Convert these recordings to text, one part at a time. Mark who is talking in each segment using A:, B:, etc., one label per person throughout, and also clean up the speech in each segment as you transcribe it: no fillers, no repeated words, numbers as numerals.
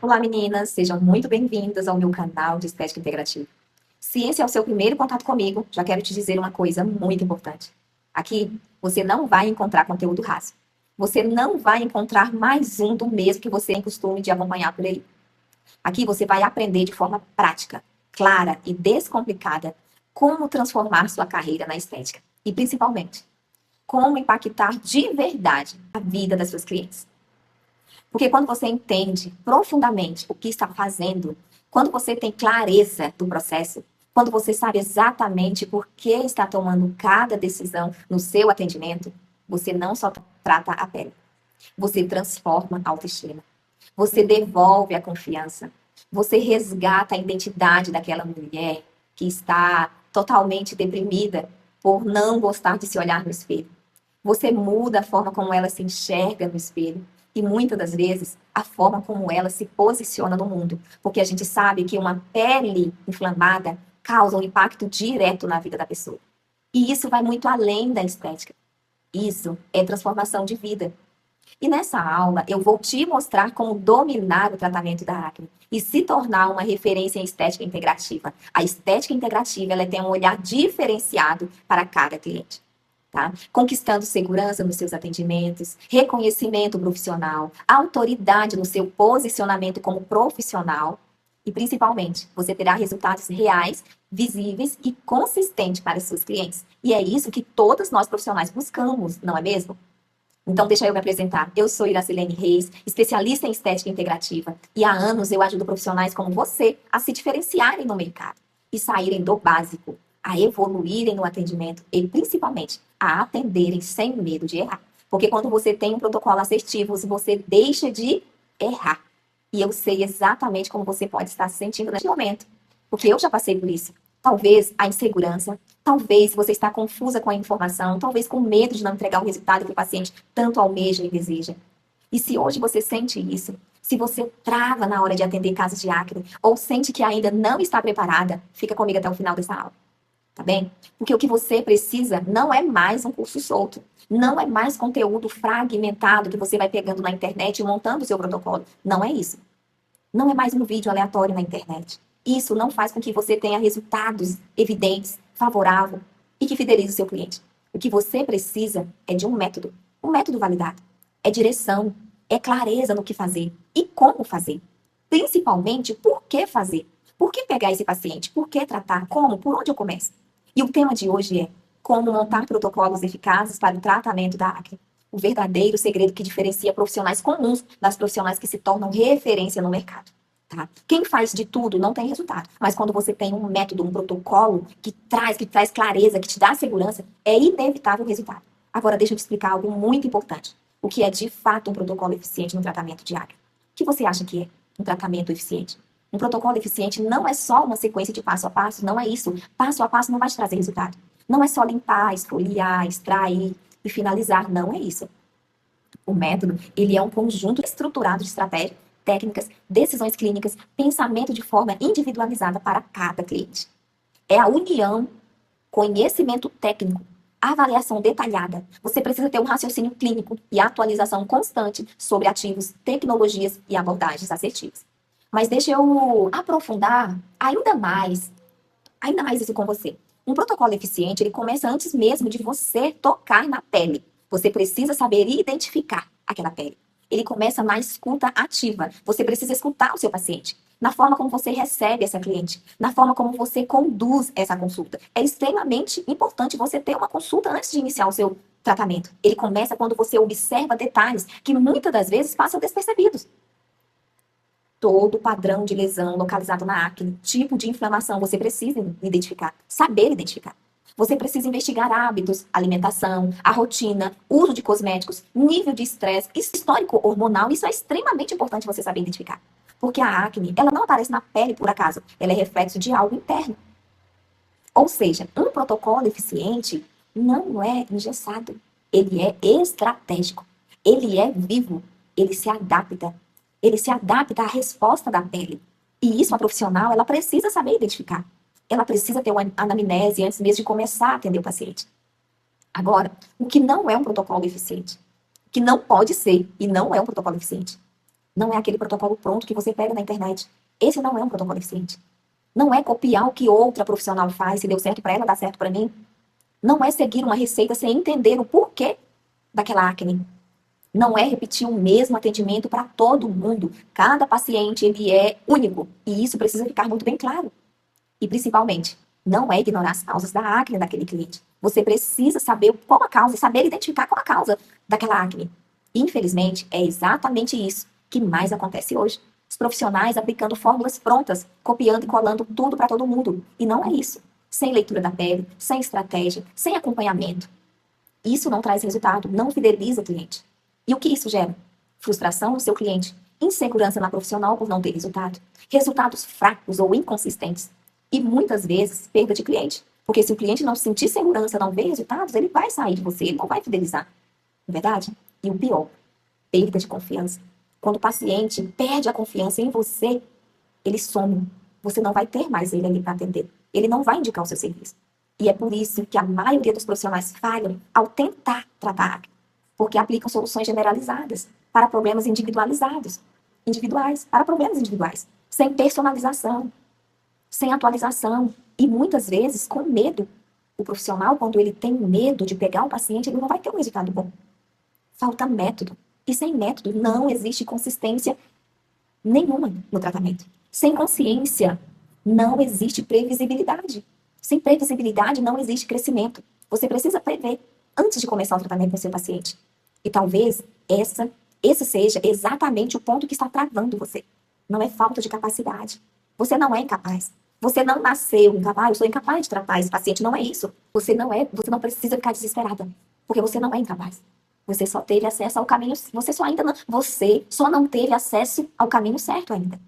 A: Olá, meninas, sejam muito bem-vindas ao meu canal de Estética Integrativa. Se esse é o seu primeiro contato comigo, já quero te dizer uma coisa muito importante. Aqui, você não vai encontrar conteúdo raso. Você não vai encontrar mais um do mesmo que você tem costume de acompanhar por aí. Aqui você vai aprender de forma prática, clara e descomplicada como transformar sua carreira na estética. E, principalmente, como impactar de verdade a vida das suas clientes. Porque quando você entende profundamente o que está fazendo, quando você tem clareza do processo, quando você sabe exatamente por que está tomando cada decisão no seu atendimento, você não só trata a pele, você transforma a autoestima, você devolve a confiança, você resgata a identidade daquela mulher que está totalmente deprimida por não gostar de se olhar no espelho. Você muda a forma como ela se enxerga no espelho e muitas das vezes a forma como ela se posiciona no mundo, porque a gente sabe que uma pele inflamada causa um impacto direto na vida da pessoa. E isso vai muito além da estética. Isso é transformação de vida. E nessa aula eu vou te mostrar como dominar o tratamento da acne e se tornar uma referência em estética integrativa. A estética integrativa, ela tem um olhar diferenciado para cada cliente. Tá? Conquistando segurança nos seus atendimentos, reconhecimento profissional, autoridade no seu posicionamento como profissional e, principalmente, você terá resultados reais, visíveis e consistentes para os seus clientes. E é isso que todos nós profissionais buscamos, não é mesmo? Então, deixa eu me apresentar. Eu sou Iracilene Reis, especialista em estética integrativa. E há anos eu ajudo profissionais como você a se diferenciarem no mercado e saírem do básico, a evoluírem no atendimento e, principalmente, a atenderem sem medo de errar. Porque quando você tem um protocolo assertivo, você deixa de errar. E eu sei exatamente como você pode estar se sentindo neste momento. Porque eu já passei por isso. Talvez a insegurança, talvez você está confusa com a informação, talvez com medo de não entregar o resultado que o paciente tanto almeja e deseja. E se hoje você sente isso, se você trava na hora de atender casos de acne, ou sente que ainda não está preparada, fica comigo até o final dessa aula. Tá bem? Porque o que você precisa não é mais um curso solto. Não é mais conteúdo fragmentado que você vai pegando na internet e montando o seu protocolo. Não é isso. Não é mais um vídeo aleatório na internet. Isso não faz com que você tenha resultados evidentes, favoráveis e que fidelize o seu cliente. O que você precisa é de um método validado. É direção, é clareza no que fazer e como fazer. Principalmente, por que fazer? Por que pegar esse paciente? Por que tratar? Como? Por onde eu começo? E o tema de hoje é como montar protocolos eficazes para o tratamento da acne. O verdadeiro segredo que diferencia profissionais comuns das profissionais que se tornam referência no mercado. Tá? Quem faz de tudo não tem resultado. Mas quando você tem um método, um protocolo que traz clareza, que te dá segurança, é inevitável o resultado. Agora, deixa eu te explicar algo muito importante. O que é de fato um protocolo eficiente no tratamento de acne? O que você acha que é um tratamento eficiente? Um protocolo eficiente não é só uma sequência de passo a passo, não é isso. Passo a passo não vai te trazer resultado. Não é só limpar, esfoliar, extrair e finalizar, não é isso. O método, ele é um conjunto estruturado de estratégias, técnicas, decisões clínicas, pensamento de forma individualizada para cada cliente. É a união, conhecimento técnico, avaliação detalhada. Você precisa ter um raciocínio clínico e atualização constante sobre ativos, tecnologias e abordagens assertivas. Mas deixa eu aprofundar ainda mais isso com você. Um protocolo eficiente, ele começa antes mesmo de você tocar na pele. Você precisa saber identificar aquela pele. Ele começa na escuta ativa. Você precisa escutar o seu paciente. Na forma como você recebe essa cliente. Na forma como você conduz essa consulta. É extremamente importante você ter uma consulta antes de iniciar o seu tratamento. Ele começa quando você observa detalhes que muitas das vezes passam despercebidos. Todo padrão de lesão localizado na acne, tipo de inflamação, você precisa identificar, saber identificar. Você precisa investigar hábitos, alimentação, a rotina, uso de cosméticos, nível de estresse, histórico hormonal. Isso é extremamente importante você saber identificar. Porque a acne, ela não aparece na pele por acaso. Ela é reflexo de algo interno. Ou seja, um protocolo eficiente não é engessado. Ele é estratégico. Ele é vivo. Ele se adapta. Ele se adapta à resposta da pele. E isso a profissional, ela precisa saber identificar. Ela precisa ter uma anamnese antes mesmo de começar a atender o paciente. Agora, o que não é um protocolo eficiente? O que não pode ser e não é um protocolo eficiente? Não é aquele protocolo pronto que você pega na internet. Esse não é um protocolo eficiente. Não é copiar o que outra profissional faz, se deu certo para ela, dá certo para mim. Não é seguir uma receita sem entender o porquê daquela acne. Não é repetir o mesmo atendimento para todo mundo. Cada paciente, ele é único. E isso precisa ficar muito bem claro. E, principalmente, não é ignorar as causas da acne daquele cliente. Você precisa saber qual a causa e saber identificar qual a causa daquela acne. Infelizmente, é exatamente isso que mais acontece hoje. Os profissionais aplicando fórmulas prontas, copiando e colando tudo para todo mundo. E não é isso. Sem leitura da pele, sem estratégia, sem acompanhamento. Isso não traz resultado, não fideliza o cliente. E o que isso gera? Frustração no seu cliente, insegurança na profissional por não ter resultado, resultados fracos ou inconsistentes e muitas vezes perda de cliente. Porque se o cliente não sentir segurança, não ver resultados, ele vai sair de você, ele não vai fidelizar. Não é verdade? E o pior, perda de confiança. Quando o paciente perde a confiança em você, ele some. Você não vai ter mais ele ali para atender. Ele não vai indicar o seu serviço. E é por isso que a maioria dos profissionais falham ao tentar tratar a acne, porque aplicam soluções generalizadas para problemas individuais, para problemas individuais, sem personalização, sem atualização e muitas vezes com medo. O profissional, quando ele tem medo de pegar um paciente, ele não vai ter um resultado bom. Falta método. E sem método não existe consistência nenhuma no tratamento. Sem consciência não existe previsibilidade. Sem previsibilidade não existe crescimento. Você precisa prever antes de começar o tratamento com o seu paciente. E talvez esse seja exatamente o ponto que está travando você. Não é falta de capacidade. Você não é incapaz. Você não nasceu incapaz. Eu sou incapaz de tratar esse paciente. Não é isso. Você não precisa ficar desesperada. Porque você não é incapaz. Você só teve acesso ao caminho. Você só não teve acesso ao caminho certo ainda.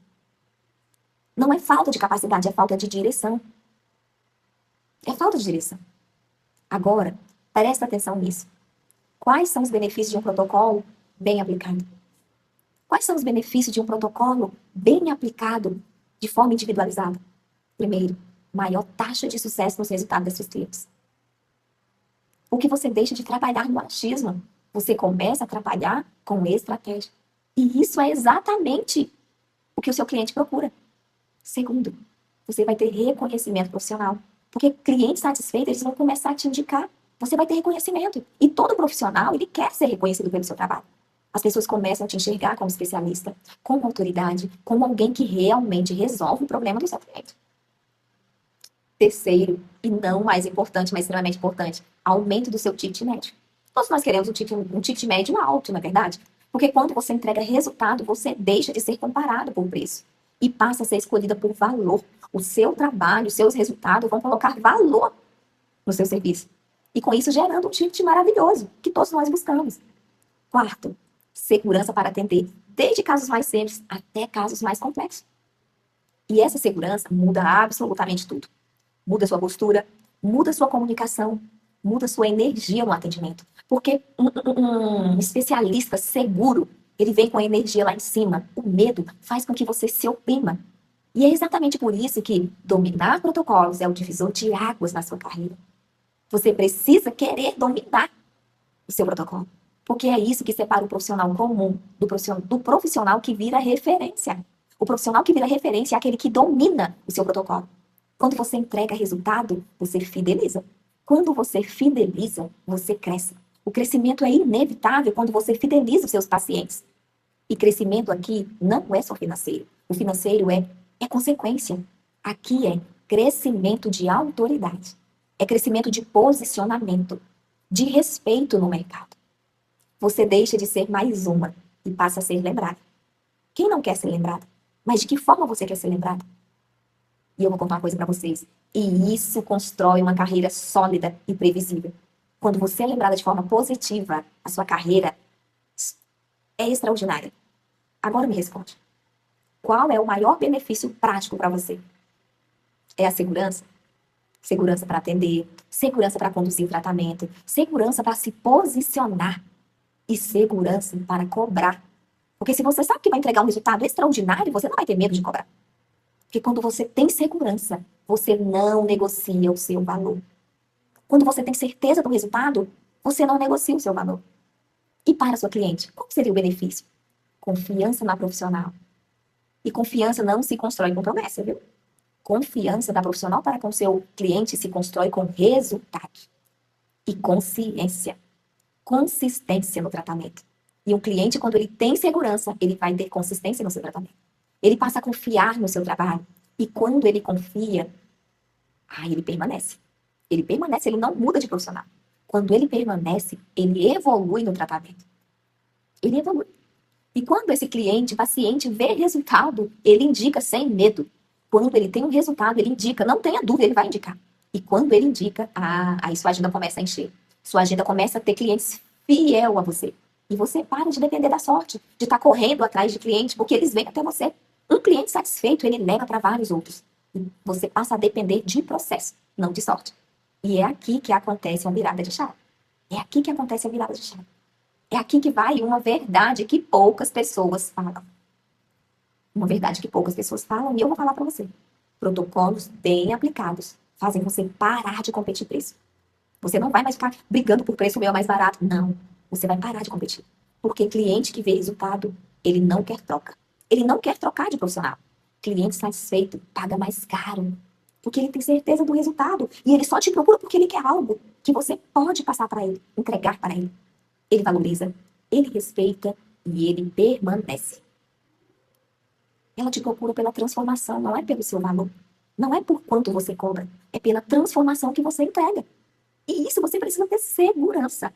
A: Não é falta de capacidade, é falta de direção. É falta de direção. Agora, presta atenção nisso. Quais são os benefícios de um protocolo bem aplicado? Quais são os benefícios de um protocolo bem aplicado de forma individualizada? Primeiro, maior taxa de sucesso nos resultados das suas clientes. Porque você deixa de trabalhar no achismo. Você começa a trabalhar com estratégia. E isso é exatamente o que o seu cliente procura. Segundo, você vai ter reconhecimento profissional. Porque clientes satisfeitos, eles vão começar a te indicar. Você vai ter reconhecimento. E todo profissional, ele quer ser reconhecido pelo seu trabalho. As pessoas começam a te enxergar como especialista, como autoridade, como alguém que realmente resolve o problema do seu cliente. Terceiro, e não mais importante, mas extremamente importante, aumento do seu ticket médio. Todos nós queremos um ticket médio alto, na verdade. Porque quando você entrega resultado, você deixa de ser comparado por preço. E passa a ser escolhida por valor. O seu trabalho, os seus resultados vão colocar valor no seu serviço. E com isso gerando um ticket maravilhoso, que todos nós buscamos. Quarto, segurança para atender, desde casos mais simples até casos mais complexos. E essa segurança muda absolutamente tudo. Muda sua postura, muda sua comunicação, muda sua energia no atendimento. Porque um especialista seguro, ele vem com a energia lá em cima. O medo faz com que você se oprima. E é exatamente por isso que dominar protocolos é o divisor de águas na sua carreira. Você precisa querer dominar o seu protocolo. Porque é isso que separa o profissional comum do profissional que vira referência. O profissional que vira referência é aquele que domina o seu protocolo. Quando você entrega resultado, você fideliza. Quando você fideliza, você cresce. O crescimento é inevitável quando você fideliza os seus pacientes. E crescimento aqui não é só financeiro. O financeiro é consequência. Aqui é crescimento de autoridade. É crescimento de posicionamento, de respeito no mercado. Você deixa de ser mais uma e passa a ser lembrada. Quem não quer ser lembrada? Mas de que forma você quer ser lembrada? E eu vou contar uma coisa para vocês. E isso constrói uma carreira sólida e previsível. Quando você é lembrada de forma positiva, a sua carreira é extraordinária. Agora me responde. Qual é o maior benefício prático para você? É a segurança? Segurança para atender, segurança para conduzir o tratamento, segurança para se posicionar e segurança para cobrar. Porque se você sabe que vai entregar um resultado extraordinário, você não vai ter medo de cobrar. Porque quando você tem segurança, você não negocia o seu valor. Quando você tem certeza do resultado, você não negocia o seu valor. E para a sua cliente, qual seria o benefício? Confiança na profissional. E confiança não se constrói com promessa, viu? Confiança da profissional para com seu cliente se constrói com resultado e consciência, consistência no tratamento. E um cliente, quando ele tem segurança, ele vai ter consistência no seu tratamento. Ele passa a confiar no seu trabalho. E quando ele confia, ele permanece. Ele permanece, ele não muda de profissional. Quando ele permanece, ele evolui no tratamento. Ele evolui. E quando esse cliente, paciente, vê resultado, ele indica sem medo. Quando ele tem um resultado, ele indica, não tenha dúvida, ele vai indicar. E quando ele indica, aí sua agenda começa a encher. Sua agenda começa a ter clientes fiel a você. E você para de depender da sorte, de estar correndo atrás de clientes, porque eles vêm até você. Um cliente satisfeito, ele leva para vários outros. E você passa a depender de processo, não de sorte. E é aqui que acontece uma virada de chave. É aqui que acontece a virada de chave. É aqui que vai uma verdade que poucas pessoas falam. Uma verdade que poucas pessoas falam e eu vou falar para você. Protocolos bem aplicados fazem você parar de competir preço. Você não vai mais ficar brigando por preço meu mais barato. Não. Você vai parar de competir. Porque cliente que vê resultado, ele não quer troca. Ele não quer trocar de profissional. Cliente satisfeito paga mais caro. Porque ele tem certeza do resultado. E ele só te procura porque ele quer algo que você pode passar para ele, entregar para ele. Ele valoriza, ele respeita e ele permanece. Ela te procura pela transformação, não é pelo seu valor. Não é por quanto você cobra, é pela transformação que você entrega. E isso você precisa ter segurança.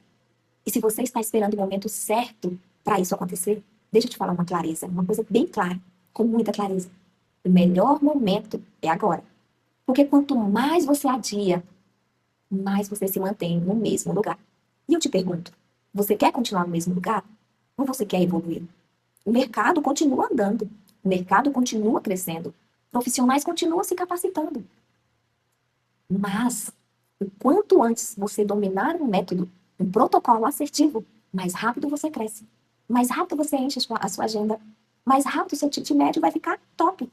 A: E se você está esperando o momento certo para isso acontecer, deixa eu te falar uma clareza, uma coisa bem clara, com muita clareza. O melhor momento é agora. Porque quanto mais você adia, mais você se mantém no mesmo lugar. E eu te pergunto, você quer continuar no mesmo lugar? Ou você quer evoluir? O mercado continua andando. O mercado continua crescendo. Profissionais continuam se capacitando. Mas, o quanto antes você dominar um método, um protocolo assertivo, mais rápido você cresce. Mais rápido você enche a sua agenda. Mais rápido o seu ticket médio vai ficar top.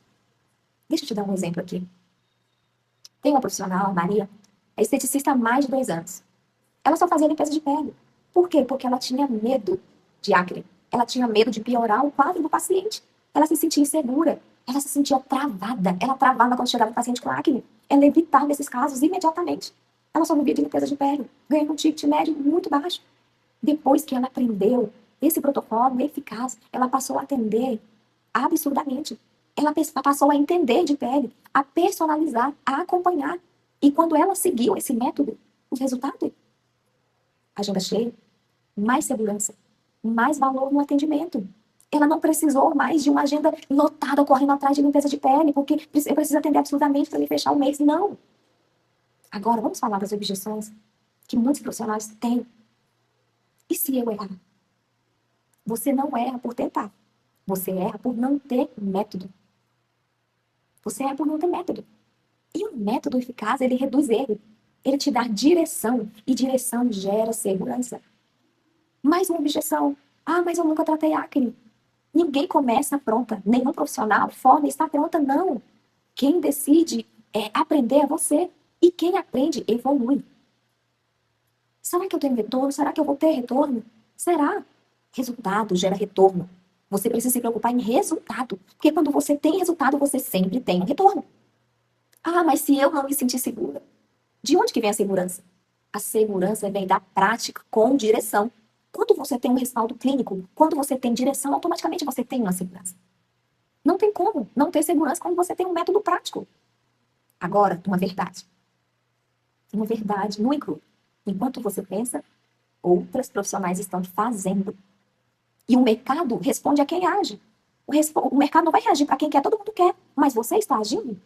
A: Deixa eu te dar um exemplo aqui. Tem uma profissional, Maria, é esteticista há mais de 2 anos. Ela só fazia limpeza de pele. Por quê? Porque ela tinha medo de acne. Ela tinha medo de piorar o quadro do paciente. Ela se sentia insegura. Ela se sentia travada. Ela travava quando chegava o paciente com acne. Ela evitava esses casos imediatamente. Ela só vivia de limpeza de pele, ganhando um ticket médio muito baixo. Depois que ela aprendeu esse protocolo eficaz, ela passou a atender absurdamente. Ela passou a entender de pele, a personalizar, a acompanhar. E quando ela seguiu esse método, os resultados, agenda cheia, mais segurança, mais valor no atendimento. Ela não precisou mais de uma agenda lotada correndo atrás de limpeza de pele, porque eu preciso atender absurdamente para me fechar o mês. Não. Agora, vamos falar das objeções que muitos profissionais têm. E se eu errar? Você não erra por tentar. Você erra por não ter método. Você erra por não ter método. E o método eficaz, ele reduz erro. Ele te dá direção. E direção gera segurança. Mais uma objeção. Mas eu nunca tratei acne. Ninguém começa pronta. Nenhum profissional forma e está pronta, não. Quem decide aprender é você. E quem aprende, evolui. Será que eu tenho retorno? Será que eu vou ter retorno? Será? Resultado gera retorno. Você precisa se preocupar em resultado. Porque quando você tem resultado, você sempre tem um retorno. Mas se eu não me sentir segura? De onde que vem a segurança? A segurança vem da prática com direção. Quando você tem um respaldo clínico, quando você tem direção, automaticamente você tem uma segurança. Não tem como não ter segurança quando você tem um método prático. Agora, uma verdade. Uma verdade nua e crua. Enquanto você pensa, outras profissionais estão fazendo. E o mercado responde a quem age. O mercado não vai reagir para quem quer, todo mundo quer. Mas você está agindo?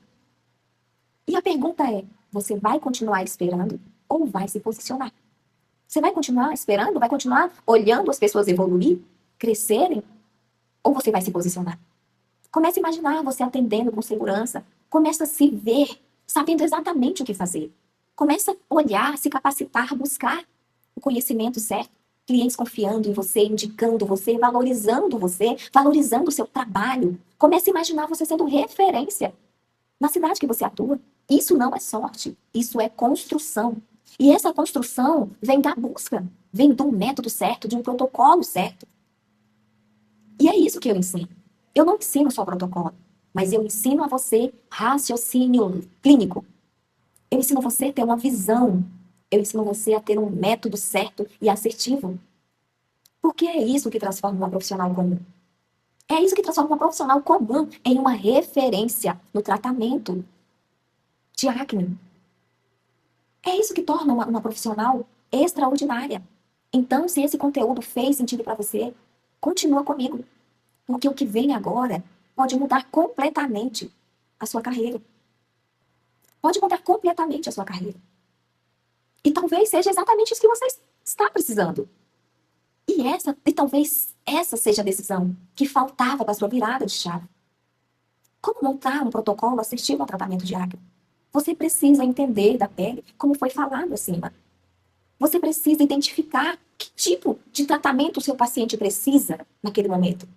A: E a pergunta é, você vai continuar esperando ou vai se posicionar? Você vai continuar esperando? Vai continuar olhando as pessoas evoluir, crescerem? Ou você vai se posicionar? Comece a imaginar você atendendo com segurança. Começa a se ver, sabendo exatamente o que fazer. Começa a olhar, se capacitar, buscar o conhecimento certo. Clientes confiando em você, indicando você, valorizando o seu trabalho. Comece a imaginar você sendo referência na cidade que você atua. Isso não é sorte, isso é construção. E essa construção vem da busca, vem de um método certo, de um protocolo certo. E é isso que eu ensino. Eu não ensino só protocolo, mas eu ensino a você raciocínio clínico. Eu ensino você a ter uma visão. Eu ensino você a ter um método certo e assertivo. Porque é isso que transforma uma profissional comum. É isso que transforma uma profissional comum em uma referência no tratamento de acne. É isso que torna uma profissional extraordinária. Então, se esse conteúdo fez sentido para você, continua comigo. Porque o que vem agora pode mudar completamente a sua carreira. Pode mudar completamente a sua carreira. E talvez seja exatamente isso que você está precisando. E talvez essa seja a decisão que faltava para a sua virada de chave. Como montar um protocolo assertivo ao tratamento de acne? Você precisa entender da pele, como foi falado acima. Você precisa identificar que tipo de tratamento o seu paciente precisa naquele momento.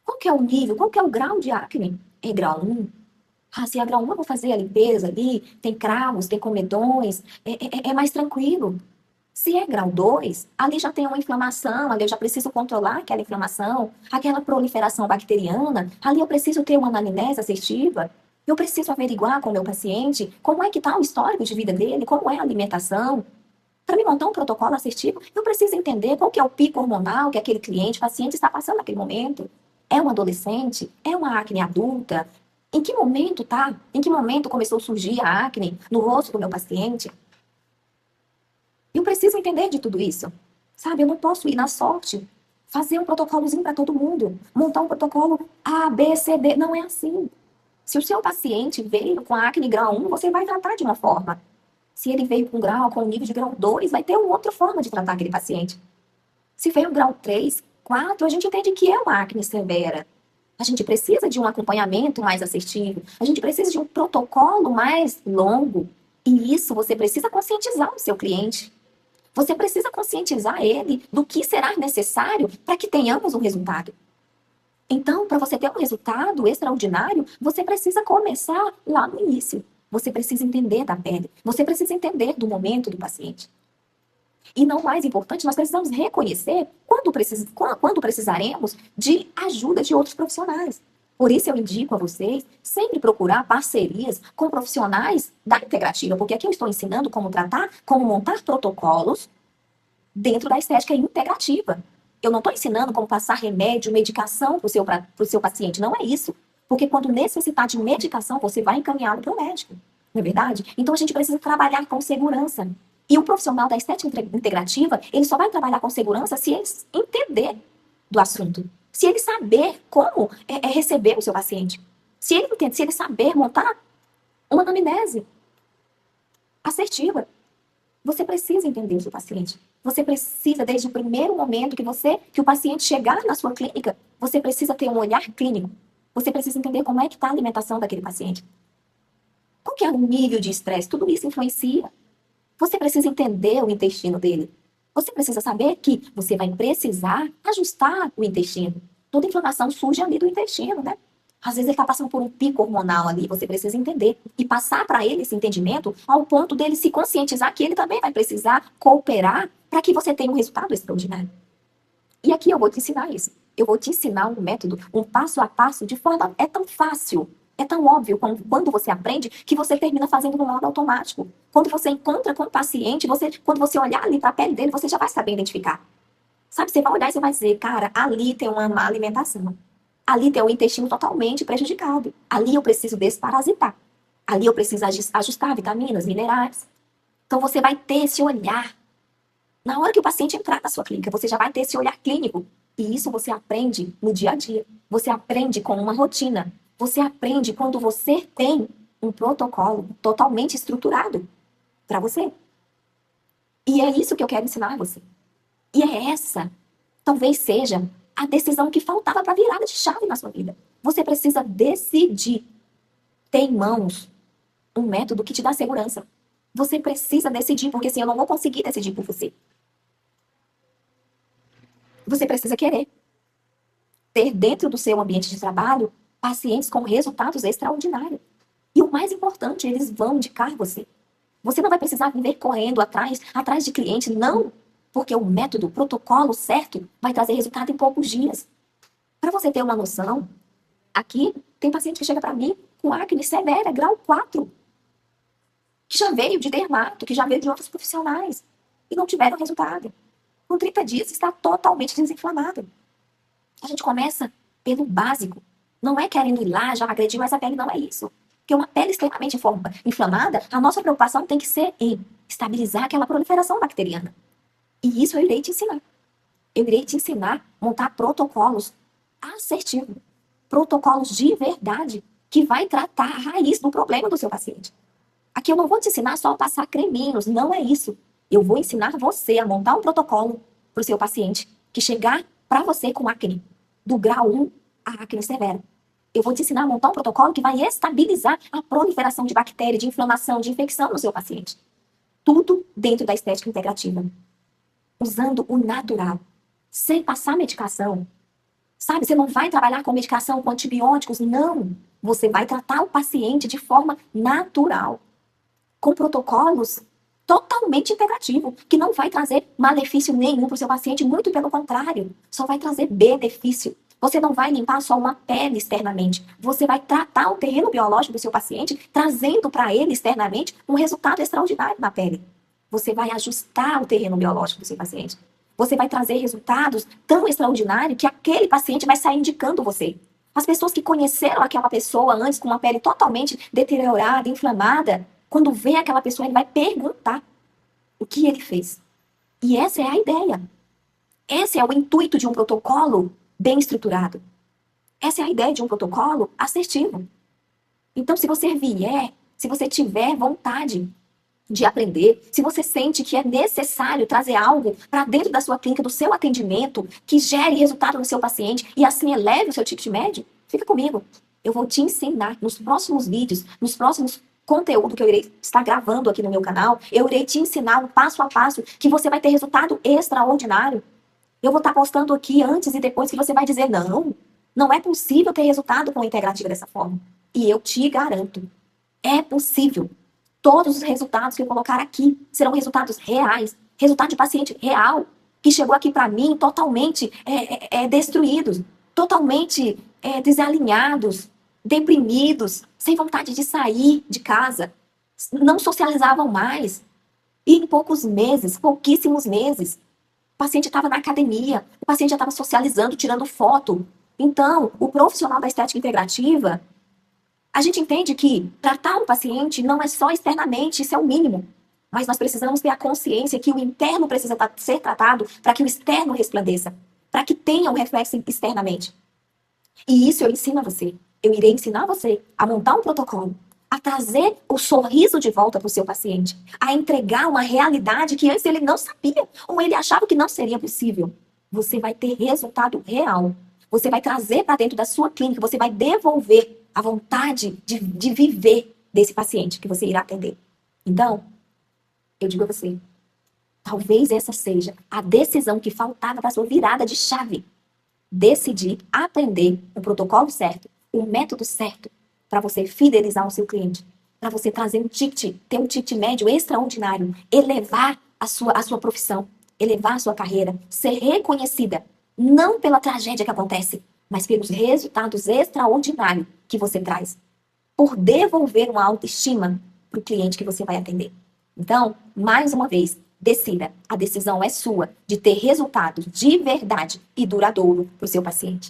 A: Qual que é o nível, qual que é o grau de acne? É grau 1? Ah, se é grau 1, eu vou fazer a limpeza ali, tem cravos, tem comedões, é mais tranquilo. Se é grau 2, ali já tem uma inflamação, ali eu já preciso controlar aquela inflamação, aquela proliferação bacteriana, ali eu preciso ter uma anamnese assertiva, eu preciso averiguar com o meu paciente como é que está o histórico de vida dele, como é a alimentação. Para me montar um protocolo assertivo, eu preciso entender qual que é o pico hormonal que aquele cliente, paciente está passando naquele momento. É um adolescente? É uma acne adulta? Em que momento tá? Em que momento começou a surgir a acne no rosto do meu paciente? Eu preciso entender de tudo isso. Sabe, eu não posso ir na sorte, fazer um protocolozinho para todo mundo, montar um protocolo A, B, C, D. Não é assim. Se o seu paciente veio com acne grau 1, você vai tratar de uma forma. Se ele veio com nível de grau 2, vai ter uma outra forma de tratar aquele paciente. Se veio grau 3, 4, a gente entende que é uma acne severa. A gente precisa de um acompanhamento mais assertivo. A gente precisa de um protocolo mais longo. E isso você precisa conscientizar o seu cliente. Você precisa conscientizar ele do que será necessário para que tenhamos um resultado. Então, para você ter um resultado extraordinário, você precisa começar lá no início. Você precisa entender da pele. Você precisa entender do momento do paciente. E não mais importante, nós precisamos reconhecer quando precisaremos de ajuda de outros profissionais. Por isso eu indico a vocês sempre procurar parcerias com profissionais da integrativa, porque aqui eu estou ensinando como tratar, como montar protocolos dentro da estética integrativa. Eu não estou ensinando como passar remédio, medicação para o seu paciente, não é isso. Porque quando necessitar de medicação, você vai encaminhá-lo para o médico, não é verdade? Então a gente precisa trabalhar com segurança. E o profissional da estética integrativa, ele só vai trabalhar com segurança se ele entender do assunto. Se ele saber como receber o seu paciente. Se ele saber montar uma anamnese assertiva. Você precisa entender o seu paciente. Você precisa, desde o primeiro momento que o paciente chegar na sua clínica, você precisa ter um olhar clínico. Você precisa entender como é que está a alimentação daquele paciente. Qual que é o nível de estresse? Tudo isso influencia. Você precisa entender o intestino dele. Você precisa saber que você vai precisar ajustar o intestino. Toda inflamação surge ali do intestino, né? Às vezes ele está passando por um pico hormonal ali, você precisa entender. E passar para ele esse entendimento ao ponto dele se conscientizar que ele também vai precisar cooperar para que você tenha um resultado extraordinário. E aqui eu vou te ensinar isso. Eu vou te ensinar um método, um passo a passo, de forma... É tão fácil, é tão óbvio quando você aprende que você termina fazendo no modo automático. Quando você encontra com o paciente, quando você olhar ali para a pele dele, você já vai saber identificar. Sabe, você vai olhar e você vai dizer, cara, ali tem uma má alimentação. Ali tem o intestino totalmente prejudicado. Ali eu preciso desparasitar. Ali eu preciso ajustar vitaminas, minerais. Então você vai ter esse olhar. Na hora que o paciente entrar na sua clínica, você já vai ter esse olhar clínico. E isso você aprende no dia a dia. Você aprende com uma rotina. Você aprende quando você tem um protocolo totalmente estruturado para você. E é isso que eu quero ensinar a você. E é essa, talvez seja, a decisão que faltava para virada de chave na sua vida. Você precisa decidir ter em mãos um método que te dá segurança. Você precisa decidir, porque assim eu não vou conseguir decidir por você. Você precisa querer ter dentro do seu ambiente de trabalho pacientes com resultados extraordinários. E o mais importante, eles vão indicar você. Você não vai precisar viver correndo atrás de cliente, não. Porque o método, o protocolo certo vai trazer resultado em poucos dias. Para você ter uma noção, aqui tem paciente que chega para mim com acne severa, grau 4, que já veio de dermato, que já veio de outros profissionais e não tiveram resultado. Com 30 dias está totalmente desinflamado. A gente começa pelo básico. Não é querendo ir lá, já agredir, mas a pele não é isso. Porque uma pele extremamente inflamada, a nossa preocupação tem que ser em estabilizar aquela proliferação bacteriana. E isso eu irei te ensinar. Eu irei te ensinar a montar protocolos assertivos, protocolos de verdade, que vai tratar a raiz do problema do seu paciente. Aqui eu não vou te ensinar só a passar creminhos, não é isso. Eu vou ensinar você a montar um protocolo para o seu paciente que chegar para você com acne, do grau 1 a acne severa. Eu vou te ensinar a montar um protocolo que vai estabilizar a proliferação de bactéria, de inflamação, de infecção no seu paciente. Tudo dentro da estética integrativa. Usando o natural, sem passar medicação. Sabe, você não vai trabalhar com medicação, com antibióticos, não. Você vai tratar o paciente de forma natural, com protocolos totalmente integrativos, que não vai trazer malefício nenhum para o seu paciente, muito pelo contrário, só vai trazer benefício. Você não vai limpar só uma pele externamente, você vai tratar o terreno biológico do seu paciente, trazendo para ele externamente um resultado extraordinário na pele. Você vai ajustar o terreno biológico do seu paciente. Você vai trazer resultados tão extraordinários que aquele paciente vai sair indicando você. As pessoas que conheceram aquela pessoa antes com uma pele totalmente deteriorada, inflamada, quando vê aquela pessoa, ele vai perguntar o que ele fez. E essa é a ideia. Esse é o intuito de um protocolo bem estruturado. Essa é a ideia de um protocolo assertivo. Então, se você vier, se você tiver vontade de aprender, se você sente que é necessário trazer algo para dentro da sua clínica, do seu atendimento, que gere resultado no seu paciente e assim eleve o seu ticket médio, fica comigo. Eu vou te ensinar nos próximos vídeos, nos próximos conteúdo que eu irei estar gravando aqui no meu canal, eu irei te ensinar um passo a passo que você vai ter resultado extraordinário. Eu vou estar postando aqui antes e depois que você vai dizer, não é possível ter resultado com a integrativa dessa forma. E eu te garanto, é possível. Todos os resultados que eu colocar aqui serão resultados reais, resultado de paciente real, que chegou aqui para mim totalmente destruídos, totalmente desalinhados, deprimidos, sem vontade de sair de casa, não socializavam mais. E em poucos meses, pouquíssimos meses, o paciente estava na academia, o paciente já estava socializando, tirando foto. Então, o profissional da estética integrativa, a gente entende que tratar um paciente não é só externamente, isso é o mínimo. Mas nós precisamos ter a consciência que o interno precisa ser tratado para que o externo resplandeça, para que tenha um reflexo externamente. E isso eu ensino a você. Eu irei ensinar você a montar um protocolo, a trazer o sorriso de volta para o seu paciente, a entregar uma realidade que antes ele não sabia, ou ele achava que não seria possível. Você vai ter resultado real. Você vai trazer para dentro da sua clínica, você vai devolver a vontade de viver desse paciente que você irá atender. Então, eu digo a você, talvez essa seja a decisão que faltava para a sua virada de chave. Decidir aprender o protocolo certo, o método certo para você fidelizar o seu cliente, para você trazer um ticket, ter um ticket médio extraordinário, elevar a sua profissão, elevar a sua carreira, ser reconhecida, não pela tragédia que acontece, mas pelos resultados extraordinários que você traz, por devolver uma autoestima para o cliente que você vai atender. Então, mais uma vez, decida. A decisão é sua de ter resultados de verdade e duradouro para o seu paciente.